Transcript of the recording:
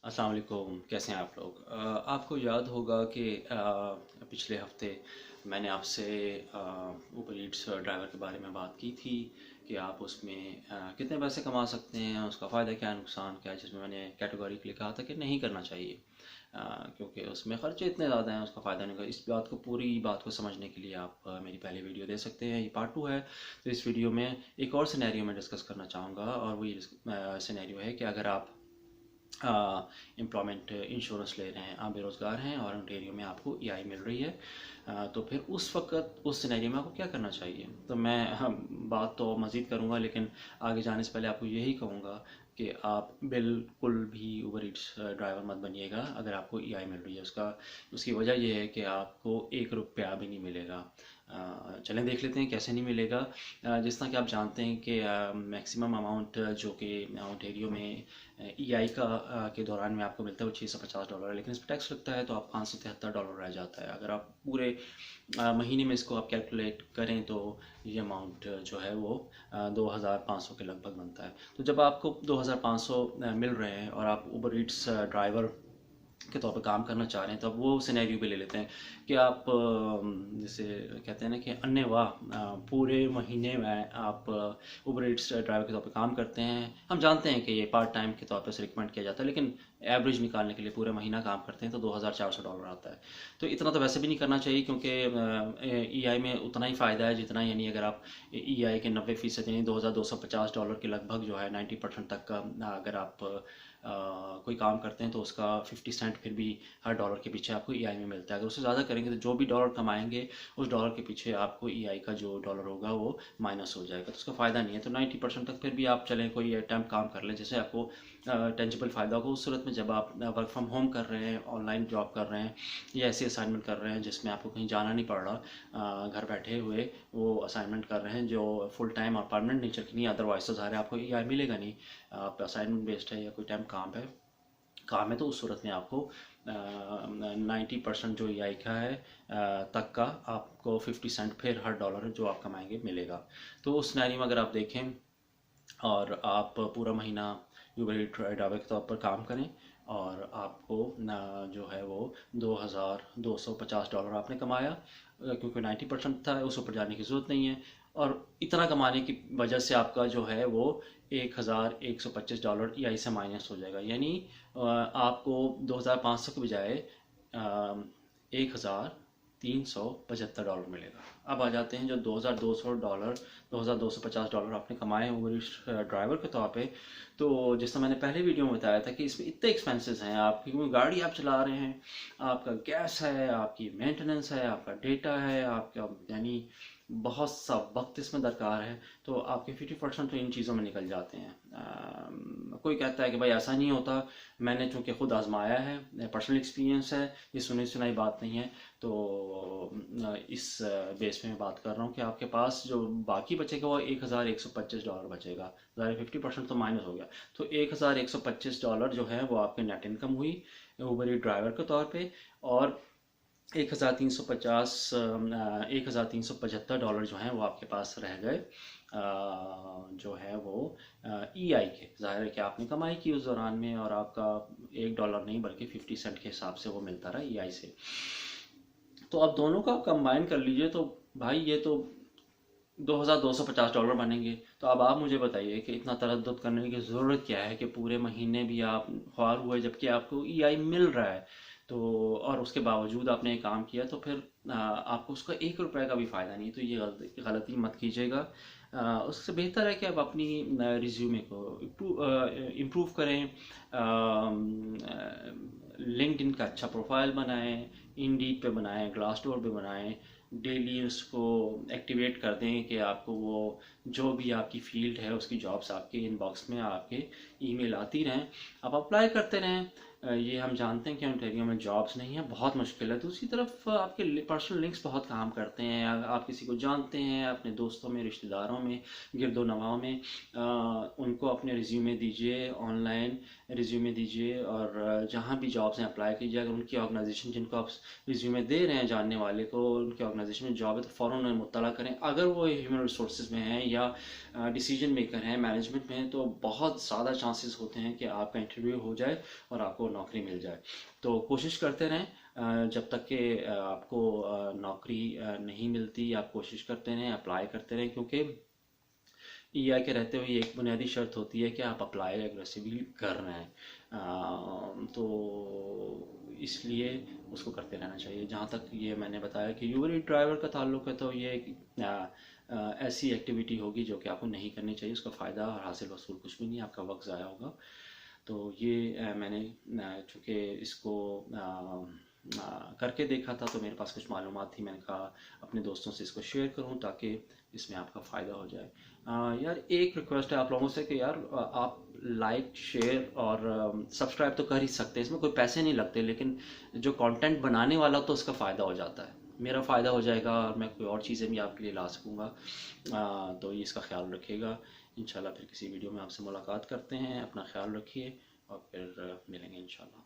अस्सलाम वालेकुम। कैसे हैं आप लोग? आपको याद होगा कि पिछले हफ्ते मैंने आपसे ऊबर ईट्स ड्राइवर के बारे में बात की थी कि आप उसमें कितने पैसे कमा सकते हैं, उसका फ़ायदा क्या है, नुकसान क्या है, जिसमें मैंने कैटेगोरिकली कहा था कि नहीं करना चाहिए क्योंकि उसमें ख़र्चे इतने ज़्यादा हैं, उसका फ़ायदा नहीं होगा। इस बात को, पूरी बात को समझने के लिए आप मेरी पहली वीडियो दे सकते हैं। ये पार्ट 2 है। तो इस वीडियो में एक और सिनेरियो में डिस्कस करना चाहूँगा, और वही सिनेरियो है कि अगर आप एम्प्लॉयमेंट इंश्योरेंस ले रहे हैं, आप बेरोज़गार हैं और ओंटारियो में आपको ईआई मिल रही है, तो फिर उस वक्त उस सिनेरियो में आपको क्या करना चाहिए। तो मैं बात तो मज़ीद करूँगा, लेकिन आगे जाने से पहले आपको यही कहूँगा कि आप बिल्कुल भी ऊबर ईट्स ड्राइवर मत बनिएगा अगर आपको ईआई मिल रही है। उसकी वजह यह है कि आपको 1 रुपया भी नहीं मिलेगा। चलें देख लेते हैं कैसे नहीं मिलेगा। जिस तरह कि आप जानते हैं कि मैक्सिमम अमाउंट जो कि ओंटारियो में ईआई के दौरान में आपको मिलता है वो $650 है, लेकिन इस पर टैक्स लगता है तो आप $573 रह जाता है। अगर आप पूरे महीने में इसको आप कैलकुलेट करें तो ये अमाउंट जो है वो 2500 के लगभग बनता है। तो जब आपको 2500 मिल रहे हैं और आप ऊबर ईट्स ड्राइवर के तौर पर काम करना चाह रहे हैं, तब वो सिनेरियो भी ले लेते हैं कि आप जैसे कहते हैं ना कि अन्य वाह पूरे महीने में आप ऊबर ईट्स ड्राइवर के तौर पे काम करते हैं। हम जानते हैं कि ये पार्ट टाइम के तौर पे से रिकमेंड किया जाता है, लेकिन एवरेज निकालने के लिए पूरे महीना काम करते हैं तो $2400 आता है। तो इतना तो वैसे भी नहीं करना चाहिए, क्योंकि ईआई में उतना ही फ़ायदा है जितना, यानी अगर आप ईआई के 90% यानी $2250 के लगभग जो है 90% तक का अगर आप कोई काम करते हैं तो उसका 50 सेंट फिर भी हर डॉलर के पीछे आपको ईआई में मिलता है। अगर उससे ज़्यादा करेंगे तो जो भी डॉलर कमाएंगे उस डॉलर के पीछे आपको ईआई का जो डॉलर होगा वो माइनस हो जाएगा, तो उसका फ़ायदा नहीं है। तो 90% तक फिर भी आप चलें, कोई अटैम्प्ट काम कर लें जैसे आपको टेंजिबल फ़ायदा होगा। उस सूरत में जब आप वर्क फ्रॉम होम कर रहे हैं, ऑनलाइन जॉब कर रहे हैं या ऐसी असाइनमेंट कर रहे हैं जिसमें आपको कहीं जाना नहीं पड़ रहा, घर बैठे हुए वो असाइनमेंट कर रहे हैं जो फुल टाइम और परमानेंट नेचर की नहीं, अदरवाइज तो ज़ाहिर है आपको ईआई मिलेगा नहीं। आप असाइनमेंट बेस्ड है या कोई टाइम काम है तो उस सूरत में आपको 90% जो ईआई का है तक का आपको 50 सेंट फिर हर डॉलर जो आप कमाएंगे मिलेगा। तो उस सिनेरियो में अगर आप देखें और आप पूरा महीना यूबर ड्राइवर के तौर पर काम करें और आपको जो है वो $2250 आपने कमाया, क्योंकि 90% था, उस ऊपर जाने की ज़रूरत नहीं है। और इतना कमाने की वजह से आपका जो है वो $1125 ईआई से माइनस हो जाएगा, यानी आपको 2500 के बजाय 1275 डॉलर मिलेगा। अब आ जाते हैं जो $2200 $2250 आपने कमाए ऊबर ड्राइवर के तौर पे। तो जैसा मैंने पहले वीडियो में बताया था कि इसमें इतने एक्सपेंसेस हैं, आपकी क्योंकि गाड़ी आप चला रहे हैं, आपका गैस है, आपकी मेंटेनेंस है, आपका डेटा है, आपका यानी बहुत सा वक्त इसमें दरकार है। तो आपके 50% तो इन चीज़ों में निकल जाते हैं। कोई कहता है कि भाई ऐसा नहीं होता, मैंने चूँकि खुद आजमाया है, पर्सनल एक्सपीरियंस है, ये सुनी सुनाई बात नहीं है। तो इस बेस पे मैं बात कर रहा हूँ कि आपके पास जो बाकी बचेगा वो $1125 बचेगा। ज़ाहिर 50% तो माइनस हो गया, तो $1125 जो है वो आपके नेट इनकम हुई ऊबर ड्राइवर के तौर पे। और 1375 डॉलर जो हैं वो आपके पास रह गए, जो है वो ईआई के। ज़ाहिर है कि आपने कमाई की उस दौरान में, और आपका $1 नहीं बल्कि 50 सेंट के हिसाब से वो मिलता रहा ईआई से। तो अब दोनों का कंबाइन कर लीजिए तो भाई ये तो $2250 बनेंगे। तो अब आप मुझे बताइए कि इतना तरद्दुद करने की ज़रूरत क्या है कि पूरे महीने भी आप ख्वार हुए जबकि आपको ईआई मिल रहा है, तो और उसके बावजूद आपने एक काम किया तो फिर आपको उसका 1 रुपए का भी फ़ायदा नहीं। तो ये गलती मत कीजिएगा। उससे बेहतर है कि आप अपनी रिज्यूमे को इम्प्रूव करें, लिंक्डइन का अच्छा प्रोफाइल बनाएं, इंडीड पे बनाएं, ग्लासडोर पे बनाएं, डेली उसको एक्टिवेट कर दें कि आपको वो जो भी आपकी फील्ड है उसकी जॉब्स आपके इनबॉक्स में आपके ईमेल आती रहें, आप अप्लाई करते रहें। ये हम जानते हैं कि ओंटारियो में जॉब्स नहीं है, बहुत मुश्किल है। दूसरी तरफ आपके पर्सनल लिंक्स बहुत काम करते हैं। आप किसी को जानते हैं अपने दोस्तों में, रिश्तेदारों में, गिरदो नवाओं में, उनको अपने रिज्यूमे दीजिए, ऑनलाइन रिज्यूमे दीजिए, और जहाँ भी जॉब्स हैं अप्लाई कीजिए। अगर उनकी ऑर्गेनाइजेशन जिनको आप रिज्यूमे दे रहे हैं जानने वाले को, उनकी ऑर्गेनाइजेशन में जॉब है तो फ़ौरन उन्हें मुत्तला करें। अगर वो ह्यूमन रिसोर्सेज में हैं या डिसीजन मेकर हैं, मैनेजमेंट में हैं, तो बहुत ज़्यादा चांसेस होते हैं कि आपका इंटरव्यू हो जाए और आपको आपको नौकरी मिल जाए। तो कोशिश करते रहें, जब तक कि आपको नौकरी नहीं मिलती आप कोशिश करते रहें, अप्लाई करते रहें, क्योंकि ईआई के रहते हुए एक बुनियादी शर्त होती है कि आप अप्लाई एग्रेसिवली कर रहे हैं। तो इसलिए उसको करते रहना चाहिए। जहाँ तक ये मैंने बताया कि यूबर ईट ड्राइवर का ताल्लुक है, तो ये एक ऐसी एक्टिविटी होगी जो कि आपको नहीं करनी चाहिए। उसका फ़ायदा और हासिल वसूल कुछ भी नहीं, आपका वक्त ज़ाया होगा। तो ये मैंने चूँकि इसको करके देखा था तो मेरे पास कुछ मालूमात थी, मैंने कहा अपने दोस्तों से इसको शेयर करूं ताकि इसमें आपका फ़ायदा हो जाए। यार एक रिक्वेस्ट है आप लोगों से कि यार आप लाइक शेयर और सब्सक्राइब तो कर ही सकते हैं, इसमें कोई पैसे नहीं लगते, लेकिन जो कंटेंट बनाने वाला तो उसका फ़ायदा हो जाता है, मेरा फ़ायदा हो जाएगा और मैं कोई और चीज़ें भी आपके लिए ला सकूँगा। तो ये इसका ख्याल रखिएगा। इंशाल्लाह फिर किसी वीडियो में आपसे मुलाकात करते हैं। अपना ख्याल रखिए और फिर मिलेंगे इंशाल्लाह।